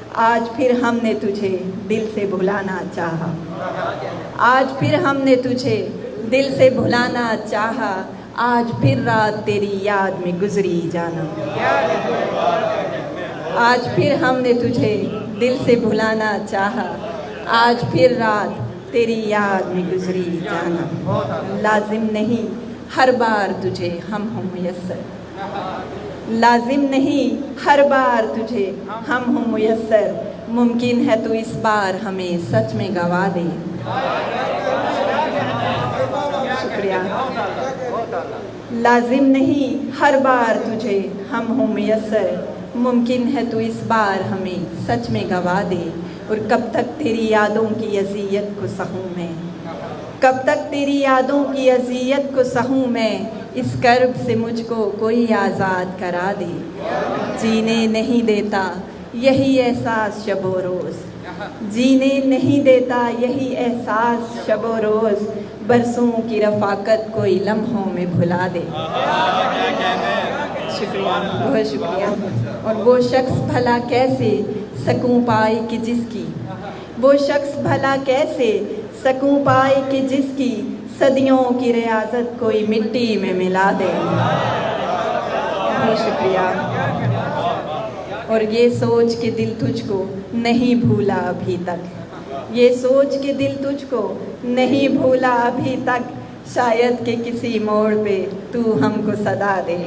आज फिर हमने तुझे दिल से भुलाना चाहा, आज फिर हमने तुझे दिल से भुलाना चाहा, आज फिर रात तेरी याद में गुजरी जाना। आज फिर हमने तुझे दिल से भुलाना चाहा, आज फिर रात तेरी याद में गुजरी जाना। लाजिम नहीं हर बार तुझे हम हो मुयस्सर, लाजिम नहीं हर बार तुझे हम हो मुयस्सर, मुमकिन है तो इस बार हमें सच में गवा दे। शुक्रिया। लाजिम नहीं हर बार तुझे हम हो मुयस्सर, मुमकिन है तो इस बार हमें सच में गवा दे। और कब तक तेरी यादों की अज़ियत को सहूँ मैं, कब तक तेरी यादों की अज़ियत को सहूँ मैं, इस कर्ब से मुझको कोई आज़ाद करा दे। जीने नहीं देता यही एहसास शबो रोज़, जीने नहीं देता यही एहसास शबो रोज़, बरसों की रफ़ाकत कोई लम्हों में भुला दे। शुक्रिया, बहुत शुक्रिया। और वो शख्स भला कैसे सकूं पाए कि जिसकी, वो शख्स भला कैसे सकूं पाए कि जिसकी, सदियों की रियाजत कोई मिट्टी में मिला दे। बहुत शुक्रिया। और ये सोच के दिल तुझको नहीं भूला अभी तक, ये सोच के दिल तुझको नहीं भूला अभी तक, शायद के किसी मोड़ पे तू हमको सदा दे।